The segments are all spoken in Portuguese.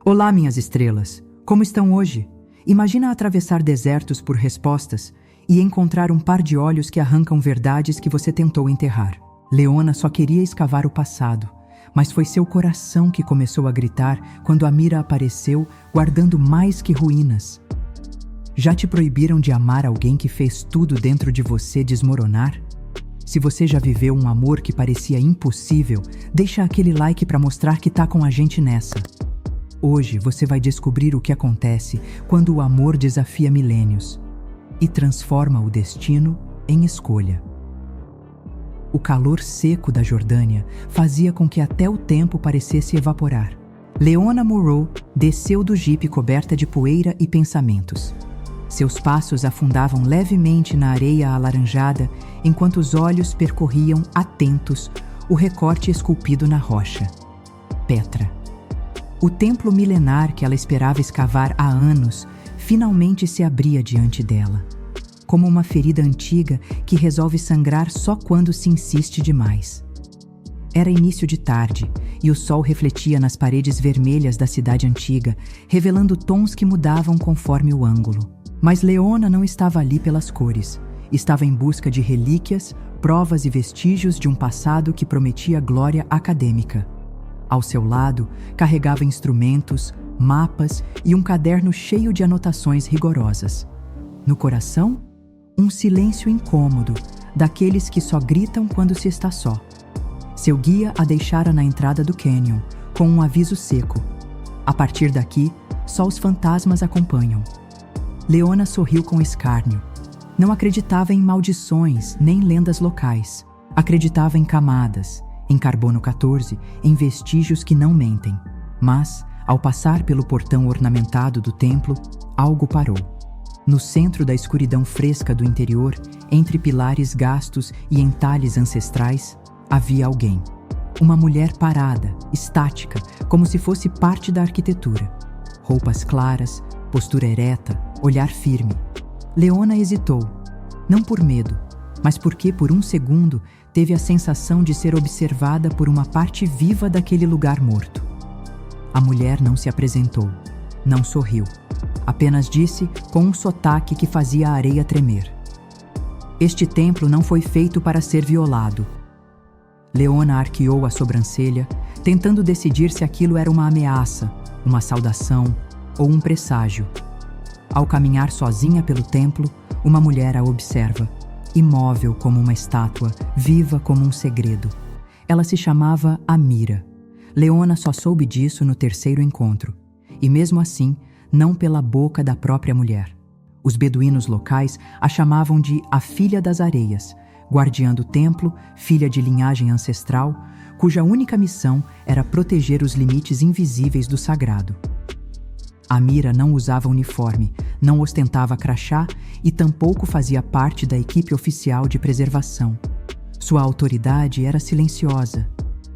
Olá, minhas estrelas. Como estão hoje? Imagina atravessar desertos por respostas e encontrar um par de olhos que arrancam verdades que você tentou enterrar. Leona só queria escavar o passado, mas foi seu coração que começou a gritar quando Amira apareceu, guardando mais que ruínas. Já te proibiram de amar alguém que fez tudo dentro de você desmoronar? Se você já viveu um amor que parecia impossível, deixa aquele like para mostrar que tá com a gente nessa. Hoje você vai descobrir o que acontece quando o amor desafia milênios e transforma o destino em escolha. O calor seco da Jordânia fazia com que até o tempo parecesse evaporar. Leona Moreau desceu do jipe coberta de poeira e pensamentos. Seus passos afundavam levemente na areia alaranjada enquanto os olhos percorriam, atentos, o recorte esculpido na rocha. Petra. O templo milenar que ela esperava escavar há anos finalmente se abria diante dela, como uma ferida antiga que resolve sangrar só quando se insiste demais. Era início de tarde e o sol refletia nas paredes vermelhas da cidade antiga, revelando tons que mudavam conforme o ângulo. Mas Leona não estava ali pelas cores. Estava em busca de relíquias, provas e vestígios de um passado que prometia glória acadêmica. Ao seu lado, carregava instrumentos, mapas e um caderno cheio de anotações rigorosas. No coração, um silêncio incômodo, daqueles que só gritam quando se está só. Seu guia a deixara na entrada do cânion, com um aviso seco. A partir daqui, só os fantasmas acompanham. Leona sorriu com escárnio. Não acreditava em maldições nem lendas locais. Acreditava em camadas, em carbono 14, em vestígios que não mentem. Mas, ao passar pelo portão ornamentado do templo, algo parou. No centro da escuridão fresca do interior, entre pilares gastos e entalhes ancestrais, havia alguém. Uma mulher parada, estática, como se fosse parte da arquitetura. Roupas claras, postura ereta, olhar firme. Leona hesitou, não por medo, mas porque por um segundo teve a sensação de ser observada por uma parte viva daquele lugar morto. A mulher não se apresentou, não sorriu, apenas disse com um sotaque que fazia a areia tremer: "Este templo não foi feito para ser violado." Leona arqueou a sobrancelha, tentando decidir se aquilo era uma ameaça, uma saudação ou um presságio. Ao caminhar sozinha pelo templo, uma mulher a observa, imóvel como uma estátua, viva como um segredo. Ela se chamava Amira. Leona só soube disso no terceiro encontro, e mesmo assim, não pela boca da própria mulher. Os beduínos locais a chamavam de a Filha das Areias, guardiã do templo, filha de linhagem ancestral, cuja única missão era proteger os limites invisíveis do sagrado. Amira não usava uniforme, não ostentava crachá e tampouco fazia parte da equipe oficial de preservação. Sua autoridade era silenciosa,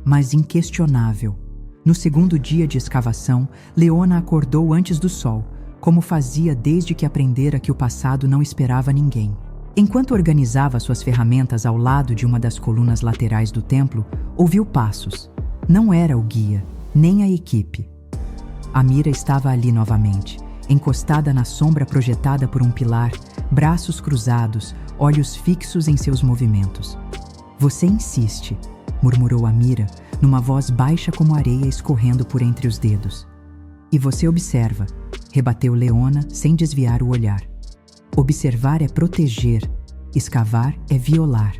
mas inquestionável. No segundo dia de escavação, Leona acordou antes do sol, como fazia desde que aprendera que o passado não esperava ninguém. Enquanto organizava suas ferramentas ao lado de uma das colunas laterais do templo, ouviu passos. Não era o guia, nem a equipe. Amira estava ali novamente, encostada na sombra projetada por um pilar, braços cruzados, olhos fixos em seus movimentos. "Você insiste", murmurou Amira, numa voz baixa como areia escorrendo por entre os dedos. "E você observa", rebateu Leona sem desviar o olhar. "Observar é proteger, escavar é violar."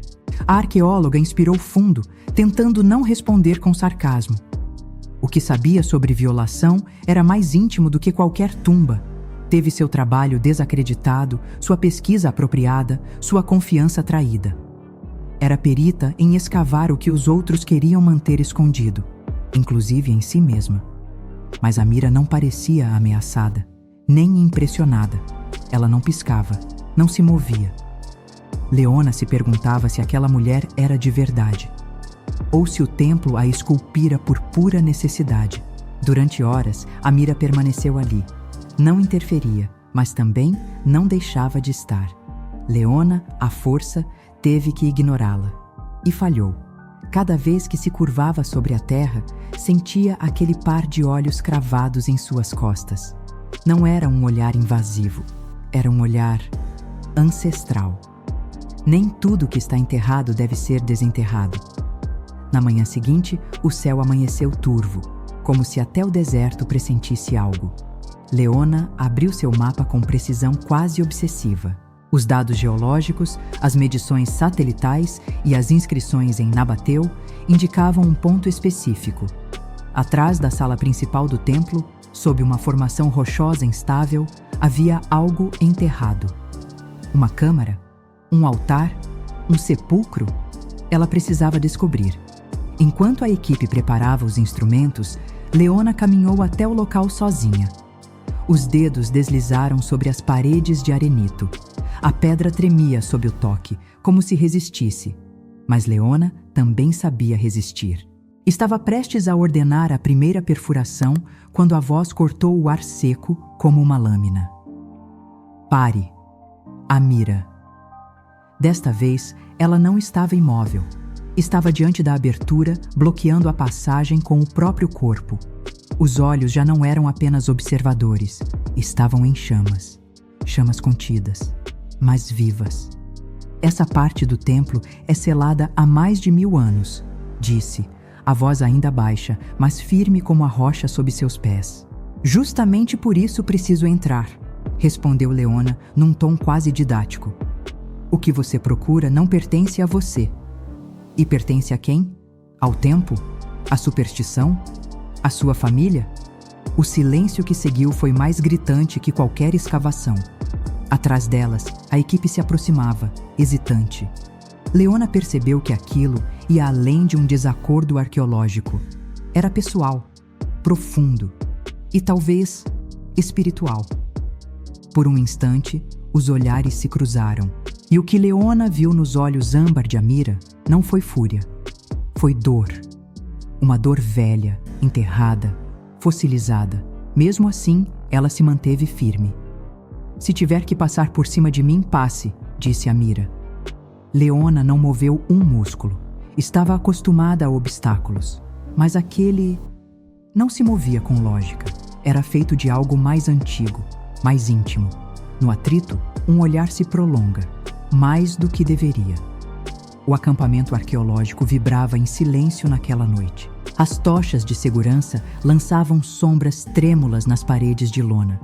A arqueóloga inspirou fundo, tentando não responder com sarcasmo. O que sabia sobre violação era mais íntimo do que qualquer tumba. Teve seu trabalho desacreditado, sua pesquisa apropriada, sua confiança traída. Era perita em escavar o que os outros queriam manter escondido, inclusive em si mesma. Mas Amira não parecia ameaçada, nem impressionada. Ela não piscava, não se movia. Leona se perguntava se aquela mulher era de verdade, ou se o templo a esculpira por pura necessidade. Durante horas, Amira permaneceu ali. Não interferia, mas também não deixava de estar. Leona, à força, teve que ignorá-la. E falhou. Cada vez que se curvava sobre a terra, sentia aquele par de olhos cravados em suas costas. Não era um olhar invasivo, era um olhar ancestral. Nem tudo que está enterrado deve ser desenterrado. Na manhã seguinte, o céu amanheceu turvo, como se até o deserto pressentisse algo. Leona abriu seu mapa com precisão quase obsessiva. Os dados geológicos, as medições satelitais e as inscrições em Nabateu indicavam um ponto específico. Atrás da sala principal do templo, sob uma formação rochosa instável, havia algo enterrado. Uma câmara? Um altar? Um sepulcro? Ela precisava descobrir. Enquanto a equipe preparava os instrumentos, Leona caminhou até o local sozinha. Os dedos deslizaram sobre as paredes de arenito. A pedra tremia sob o toque, como se resistisse. Mas Leona também sabia resistir. Estava prestes a ordenar a primeira perfuração quando a voz cortou o ar seco como uma lâmina. Pare. Amira. Desta vez, ela não estava imóvel. Estava diante da abertura, bloqueando a passagem com o próprio corpo. Os olhos já não eram apenas observadores, estavam em chamas. Chamas contidas, mas vivas. Essa parte do templo é selada há mais de 1000 anos, disse, a voz ainda baixa, mas firme como a rocha sob seus pés. Justamente por isso preciso entrar, respondeu Leona num tom quase didático. O que você procura não pertence a você. E pertence a quem? Ao tempo? À superstição? À sua família? O silêncio que seguiu foi mais gritante que qualquer escavação. Atrás delas, a equipe se aproximava, hesitante. Leona percebeu que aquilo ia além de um desacordo arqueológico. Era pessoal, profundo e talvez espiritual. Por um instante, os olhares se cruzaram, e o que Leona viu nos olhos âmbar de Amira não foi fúria, foi dor. Uma dor velha, enterrada, fossilizada. Mesmo assim, ela se manteve firme. Se tiver que passar por cima de mim, passe, disse Amira. Leona não moveu um músculo. Estava acostumada a obstáculos, mas aquele não se movia com lógica. Era feito de algo mais antigo, mais íntimo. No atrito, um olhar se prolonga, mais do que deveria. O acampamento arqueológico vibrava em silêncio naquela noite. As tochas de segurança lançavam sombras trêmulas nas paredes de lona.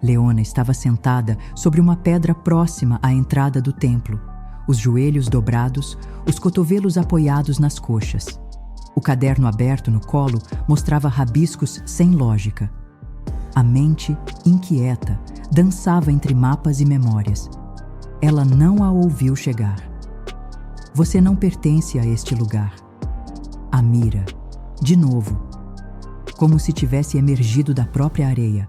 Leona estava sentada sobre uma pedra próxima à entrada do templo, os joelhos dobrados, os cotovelos apoiados nas coxas. O caderno aberto no colo mostrava rabiscos sem lógica. A mente, inquieta, dançava entre mapas e memórias. Ela não a ouviu chegar. Você não pertence a este lugar. Amira, de novo, como se tivesse emergido da própria areia.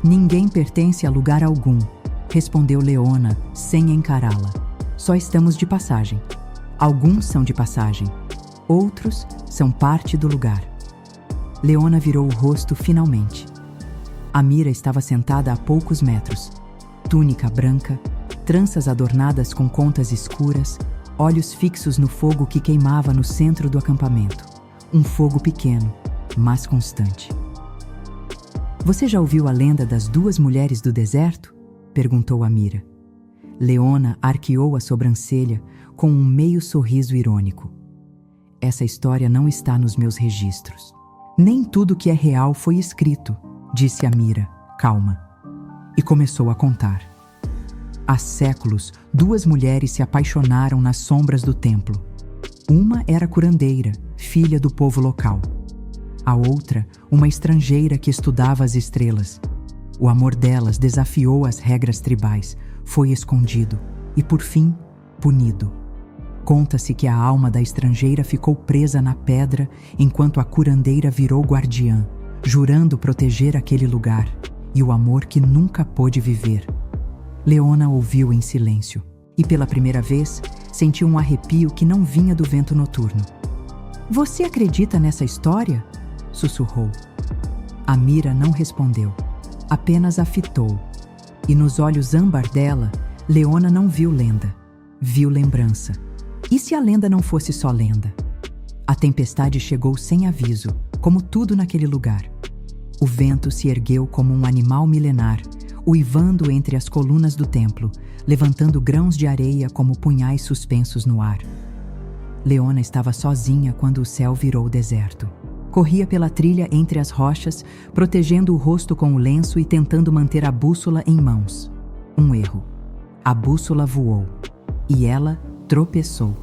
Ninguém pertence a lugar algum, respondeu Leona, sem encará-la. Só estamos de passagem. Alguns são de passagem, outros são parte do lugar. Leona virou o rosto finalmente. Amira estava sentada a poucos metros. Túnica branca, tranças adornadas com contas escuras, olhos fixos no fogo que queimava no centro do acampamento. Um fogo pequeno, mas constante. Você já ouviu a lenda das 2 mulheres do deserto? Perguntou Amira. Leona arqueou a sobrancelha com um meio sorriso irônico. Essa história não está nos meus registros. Nem tudo que é real foi escrito, disse Amira, calma. E começou a contar. Há séculos, 2 mulheres se apaixonaram nas sombras do templo. Uma era curandeira, filha do povo local. A outra, uma estrangeira que estudava as estrelas. O amor delas desafiou as regras tribais, foi escondido e, por fim, punido. Conta-se que a alma da estrangeira ficou presa na pedra enquanto a curandeira virou guardiã, jurando proteger aquele lugar e o amor que nunca pôde viver. Leona ouviu em silêncio e, pela primeira vez, sentiu um arrepio que não vinha do vento noturno. Você acredita nessa história? Sussurrou. Amira não respondeu, apenas a fitou. E nos olhos âmbar dela, Leona não viu lenda, viu lembrança. E se a lenda não fosse só lenda? A tempestade chegou sem aviso, como tudo naquele lugar. O vento se ergueu como um animal milenar, uivando entre as colunas do templo, levantando grãos de areia como punhais suspensos no ar. Leona estava sozinha quando o céu virou deserto. Corria pela trilha entre as rochas, protegendo o rosto com o lenço e tentando manter a bússola em mãos. Um erro. A bússola voou. E ela tropeçou.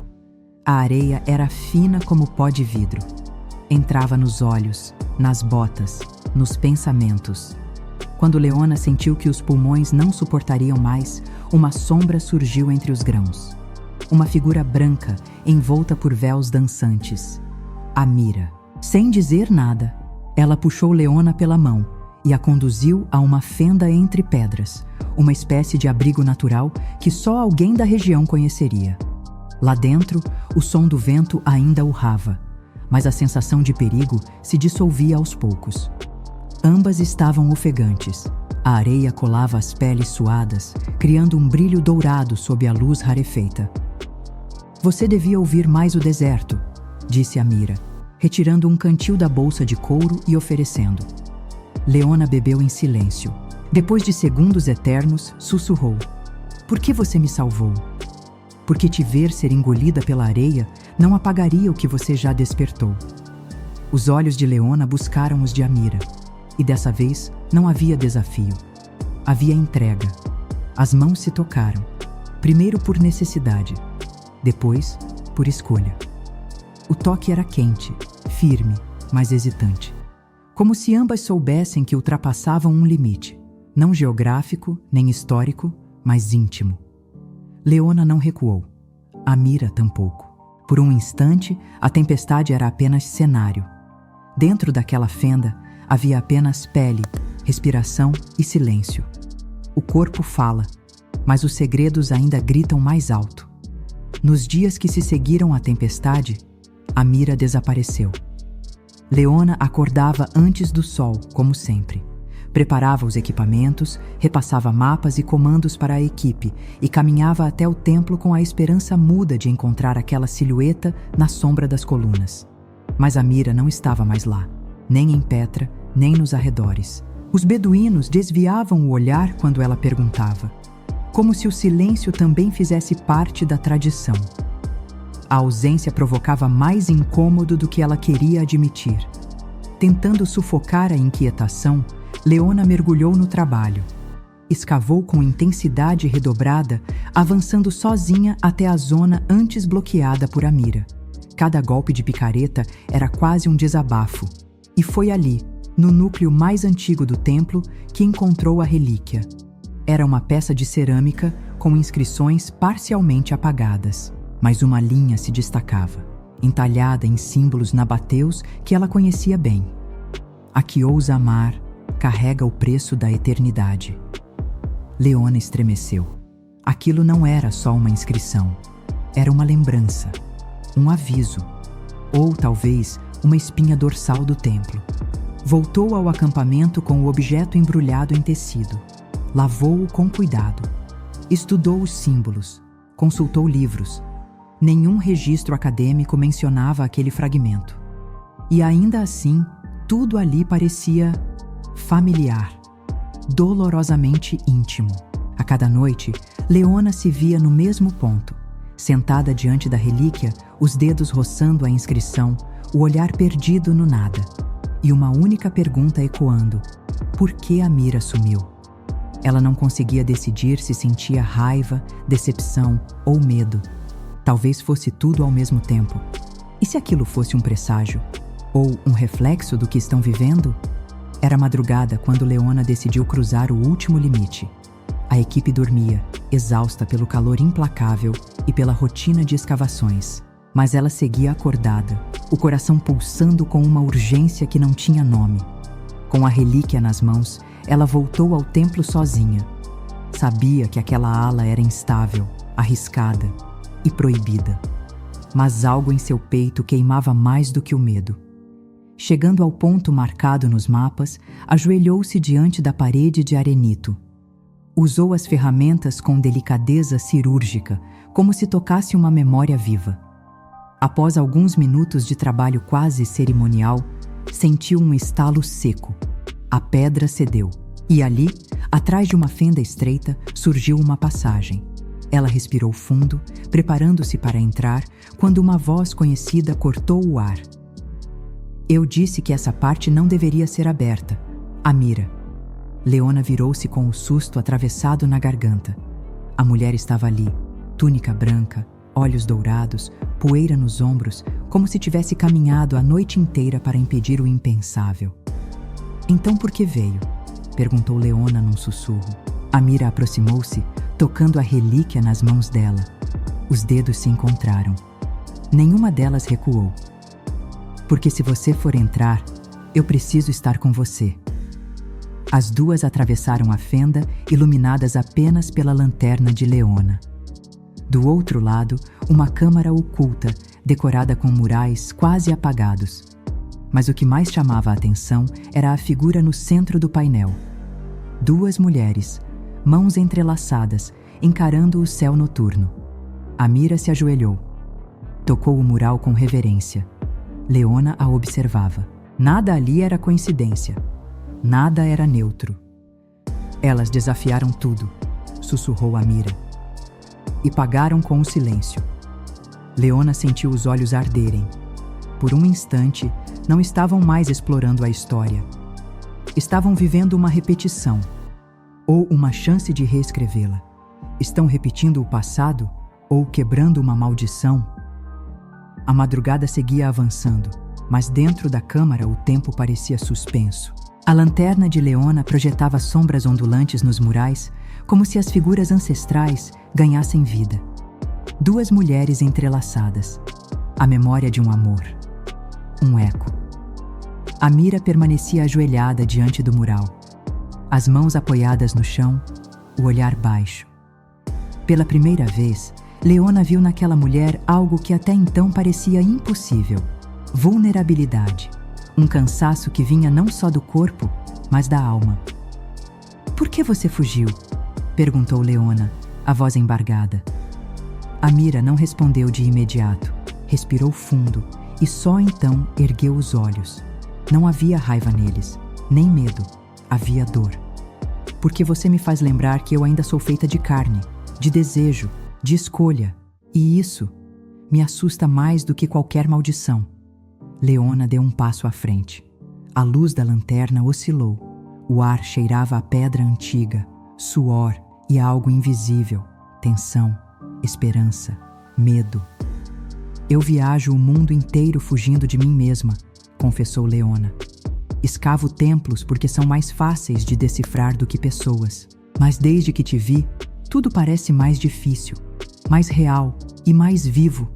A areia era fina como pó de vidro. Entrava nos olhos, nas botas, nos pensamentos. Quando Leona sentiu que os pulmões não suportariam mais, uma sombra surgiu entre os grãos. Uma figura branca, envolta por véus dançantes. Amira. Sem dizer nada, ela puxou Leona pela mão e a conduziu a uma fenda entre pedras, uma espécie de abrigo natural que só alguém da região conheceria. Lá dentro, o som do vento ainda urrava, mas a sensação de perigo se dissolvia aos poucos. Ambas estavam ofegantes. A areia colava as peles suadas, criando um brilho dourado sob a luz rarefeita. Você devia ouvir mais o deserto, disse Amira, retirando um cantil da bolsa de couro e oferecendo. Leona bebeu em silêncio. Depois de segundos eternos, sussurrou. Por que você me salvou? Porque te ver ser engolida pela areia não apagaria o que você já despertou. Os olhos de Leona buscaram os de Amira. E dessa vez não havia desafio. Havia entrega. As mãos se tocaram. Primeiro por necessidade. Depois, por escolha. O toque era quente, firme, mas hesitante. Como se ambas soubessem que ultrapassavam um limite. Não geográfico, nem histórico, mas íntimo. Leona não recuou. Amira tampouco. Por um instante, a tempestade era apenas cenário. Dentro daquela fenda, havia apenas pele, respiração e silêncio. O corpo fala, mas os segredos ainda gritam mais alto. Nos dias que se seguiram à tempestade, Amira desapareceu. Leona acordava antes do sol, como sempre. Preparava os equipamentos, repassava mapas e comandos para a equipe e caminhava até o templo com a esperança muda de encontrar aquela silhueta na sombra das colunas. Mas Amira não estava mais lá, nem em Petra, nem nos arredores. Os beduínos desviavam o olhar quando ela perguntava, como se o silêncio também fizesse parte da tradição. A ausência provocava mais incômodo do que ela queria admitir. Tentando sufocar a inquietação, Leona mergulhou no trabalho. Escavou com intensidade redobrada, avançando sozinha até a zona antes bloqueada por Amira. Cada golpe de picareta era quase um desabafo. E foi ali, no núcleo mais antigo do templo, que encontrou a relíquia. Era uma peça de cerâmica com inscrições parcialmente apagadas, mas uma linha se destacava, entalhada em símbolos nabateus que ela conhecia bem. A que ousa amar carrega o preço da eternidade. Leona estremeceu. Aquilo não era só uma inscrição. Era uma lembrança, um aviso, ou talvez uma espinha dorsal do templo. Voltou ao acampamento com o objeto embrulhado em tecido. Lavou-o com cuidado. Estudou os símbolos. Consultou livros. Nenhum registro acadêmico mencionava aquele fragmento. E ainda assim, tudo ali parecia familiar, dolorosamente íntimo. A cada noite, Leona se via no mesmo ponto, sentada diante da relíquia, os dedos roçando a inscrição, o olhar perdido no nada, e uma única pergunta ecoando: por que Amira sumiu? Ela não conseguia decidir se sentia raiva, decepção ou medo. Talvez fosse tudo ao mesmo tempo. E se aquilo fosse um presságio? Ou um reflexo do que estão vivendo? Era madrugada quando Leona decidiu cruzar o último limite. A equipe dormia, exausta pelo calor implacável e pela rotina de escavações. Mas ela seguia acordada, o coração pulsando com uma urgência que não tinha nome. Com a relíquia nas mãos, ela voltou ao templo sozinha. Sabia que aquela ala era instável, arriscada e proibida. Mas algo em seu peito queimava mais do que o medo. Chegando ao ponto marcado nos mapas, ajoelhou-se diante da parede de arenito. Usou as ferramentas com delicadeza cirúrgica, como se tocasse uma memória viva. Após alguns minutos de trabalho quase cerimonial, sentiu um estalo seco. A pedra cedeu. E ali, atrás de uma fenda estreita, surgiu uma passagem. Ela respirou fundo, preparando-se para entrar, quando uma voz conhecida cortou o ar. Eu disse que essa parte não deveria ser aberta. Amira. Leona virou-se com o susto atravessado na garganta. A mulher estava ali, túnica branca, olhos dourados, poeira nos ombros, como se tivesse caminhado a noite inteira para impedir o impensável. Então por que veio? Perguntou Leona num sussurro. Amira aproximou-se, tocando a relíquia nas mãos dela. Os dedos se encontraram. Nenhuma delas recuou. Porque se você for entrar, eu preciso estar com você. As duas atravessaram a fenda, iluminadas apenas pela lanterna de Leona. Do outro lado, uma câmara oculta, decorada com murais quase apagados. Mas o que mais chamava a atenção era a figura no centro do painel. Duas mulheres, mãos entrelaçadas, encarando o céu noturno. Amira se ajoelhou. Tocou o mural com reverência. Leona a observava. Nada ali era coincidência. Nada era neutro. Elas desafiaram tudo, sussurrou Amira. E pagaram com o silêncio. Leona sentiu os olhos arderem. Por um instante, não estavam mais explorando a história. Estavam vivendo uma repetição, ou uma chance de reescrevê-la. Estão repetindo o passado, ou quebrando uma maldição? A madrugada seguia avançando, mas dentro da câmara o tempo parecia suspenso. A lanterna de Leona projetava sombras ondulantes nos murais, como se as figuras ancestrais ganhassem vida. Duas mulheres entrelaçadas. A memória de um amor. Um eco. Amira permanecia ajoelhada diante do mural. As mãos apoiadas no chão, o olhar baixo. Pela primeira vez, Leona viu naquela mulher algo que até então parecia impossível. Vulnerabilidade. Um cansaço que vinha não só do corpo, mas da alma. "Por que você fugiu?" perguntou Leona, a voz embargada. Amira não respondeu de imediato. Respirou fundo e só então ergueu os olhos. Não havia raiva neles, nem medo. Havia dor. "Porque você me faz lembrar que eu ainda sou feita de carne, de desejo, de escolha. E isso me assusta mais do que qualquer maldição." Leona deu um passo à frente. A luz da lanterna oscilou. O ar cheirava a pedra antiga, suor e a algo invisível, tensão, esperança, medo. "Eu viajo o mundo inteiro fugindo de mim mesma", confessou Leona. "Escavo templos porque são mais fáceis de decifrar do que pessoas. Mas desde que te vi, tudo parece mais difícil, mais real e mais vivo."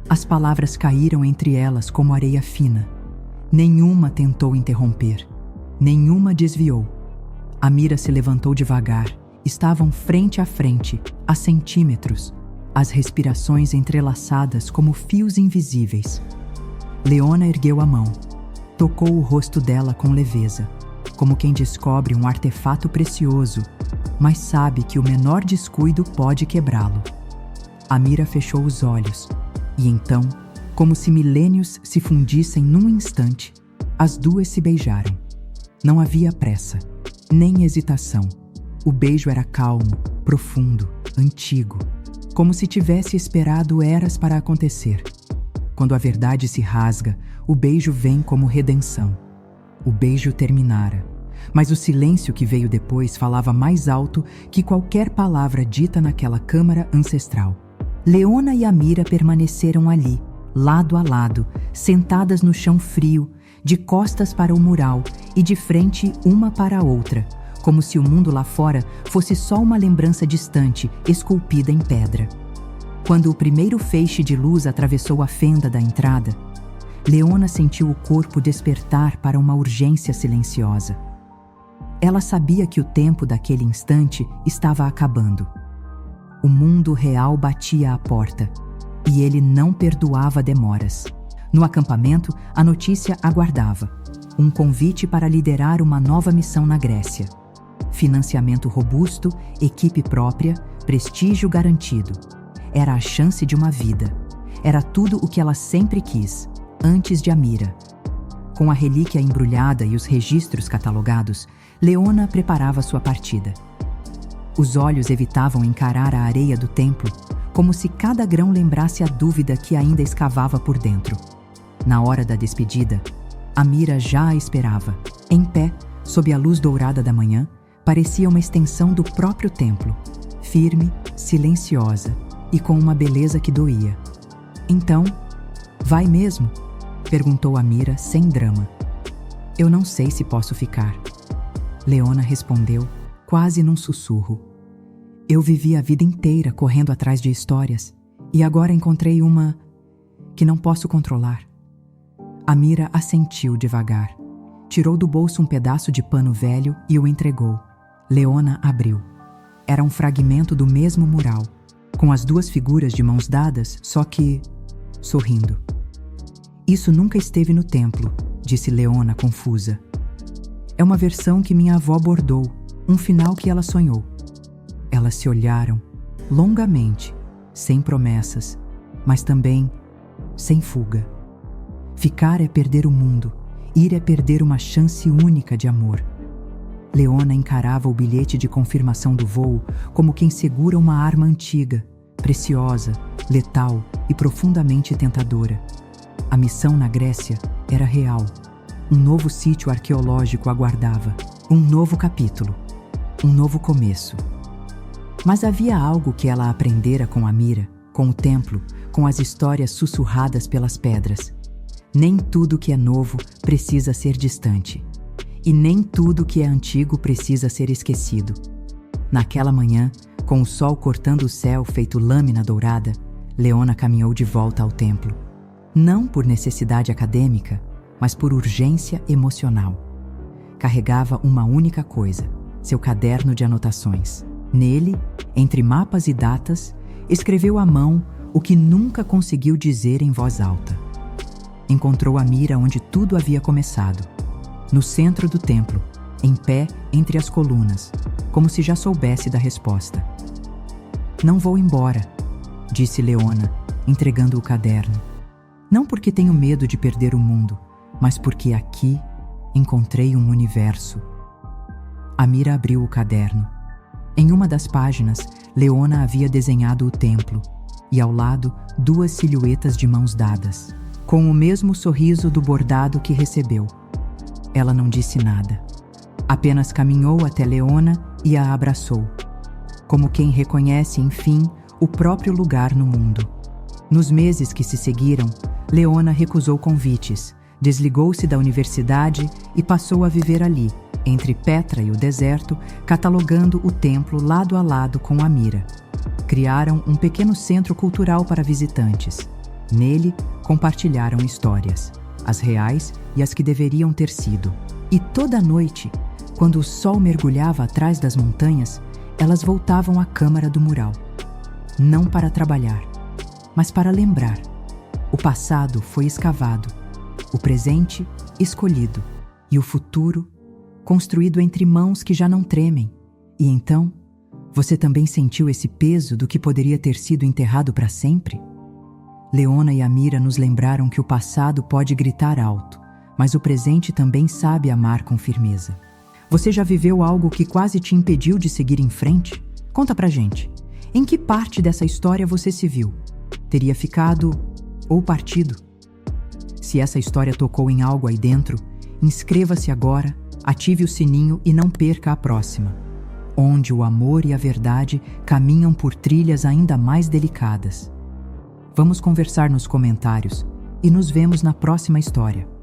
As palavras caíram entre elas como areia fina. Nenhuma tentou interromper. Nenhuma desviou. Amira se levantou devagar. Estavam frente a frente, a centímetros. As respirações entrelaçadas como fios invisíveis. Leona ergueu a mão. Tocou o rosto dela com leveza, como quem descobre um artefato precioso, mas sabe que o menor descuido pode quebrá-lo. Amira fechou os olhos. E então, como se milênios se fundissem num instante, as duas se beijaram. Não havia pressa, nem hesitação. O beijo era calmo, profundo, antigo, como se tivesse esperado eras para acontecer. Quando a verdade se rasga, o beijo vem como redenção. O beijo terminara, mas o silêncio que veio depois falava mais alto que qualquer palavra dita naquela câmara ancestral. Leona e Amira permaneceram ali, lado a lado, sentadas no chão frio, de costas para o mural e de frente uma para a outra, como se o mundo lá fora fosse só uma lembrança distante, esculpida em pedra. Quando o primeiro feixe de luz atravessou a fenda da entrada, Leona sentiu o corpo despertar para uma urgência silenciosa. Ela sabia que o tempo daquele instante estava acabando. O mundo real batia à porta, e ele não perdoava demoras. No acampamento, a notícia aguardava. Um convite para liderar uma nova missão na Grécia. Financiamento robusto, equipe própria, prestígio garantido. Era a chance de uma vida. Era tudo o que ela sempre quis, antes de Amira. Com a relíquia embrulhada e os registros catalogados, Leona preparava sua partida. Os olhos evitavam encarar a areia do templo, como se cada grão lembrasse a dúvida que ainda escavava por dentro. Na hora da despedida, Amira já a esperava. Em pé, sob a luz dourada da manhã, parecia uma extensão do próprio templo, firme, silenciosa e com uma beleza que doía. Então, vai mesmo? Perguntou Amira sem drama. Eu não sei se posso ficar. Leona respondeu, quase num sussurro. Eu vivi a vida inteira correndo atrás de histórias e agora encontrei uma que não posso controlar. Amira assentiu devagar. Tirou do bolso um pedaço de pano velho e o entregou. Leona abriu. Era um fragmento do mesmo mural, com as duas figuras de mãos dadas, só que sorrindo. Isso nunca esteve no templo, disse Leona confusa. É uma versão que minha avó bordou, um final que ela sonhou. Elas se olharam, longamente, sem promessas, mas também sem fuga. Ficar é perder o mundo, ir é perder uma chance única de amor. Leona encarava o bilhete de confirmação do voo como quem segura uma arma antiga, preciosa, letal e profundamente tentadora. A missão na Grécia era real. Um novo sítio arqueológico aguardava, um novo capítulo, um novo começo. Mas havia algo que ela aprendera com Amira, com o templo, com as histórias sussurradas pelas pedras. Nem tudo que é novo precisa ser distante. E nem tudo que é antigo precisa ser esquecido. Naquela manhã, com o sol cortando o céu feito lâmina dourada, Leona caminhou de volta ao templo. Não por necessidade acadêmica, mas por urgência emocional. Carregava uma única coisa, seu caderno de anotações. Nele, entre mapas e datas, escreveu à mão o que nunca conseguiu dizer em voz alta. Encontrou Amira onde tudo havia começado, no centro do templo, em pé entre as colunas, como se já soubesse da resposta. Não vou embora, disse Leona, entregando o caderno. Não porque tenho medo de perder o mundo, mas porque aqui encontrei um universo. Amira abriu o caderno. Em uma das páginas, Leona havia desenhado o templo, e ao lado, duas silhuetas de mãos dadas, com o mesmo sorriso do bordado que recebeu. Ela não disse nada. Apenas caminhou até Leona e a abraçou, como quem reconhece, enfim, o próprio lugar no mundo. Nos meses que se seguiram, Leona recusou convites, desligou-se da universidade e passou a viver ali, entre Petra e o deserto, catalogando o templo lado a lado com Amira. Criaram um pequeno centro cultural para visitantes. Nele, compartilharam histórias, as reais e as que deveriam ter sido. E toda noite, quando o sol mergulhava atrás das montanhas, elas voltavam à câmara do mural. Não para trabalhar, mas para lembrar. O passado foi escavado, o presente escolhido e o futuro construído entre mãos que já não tremem. E então, você também sentiu esse peso do que poderia ter sido enterrado para sempre? Leona e Amira nos lembraram que o passado pode gritar alto, mas o presente também sabe amar com firmeza. Você já viveu algo que quase te impediu de seguir em frente? Conta pra gente. Em que parte dessa história você se viu? Teria ficado ou partido? Se essa história tocou em algo aí dentro, inscreva-se agora, ative o sininho e não perca a próxima, onde o amor e a verdade caminham por trilhas ainda mais delicadas. Vamos conversar nos comentários e nos vemos na próxima história.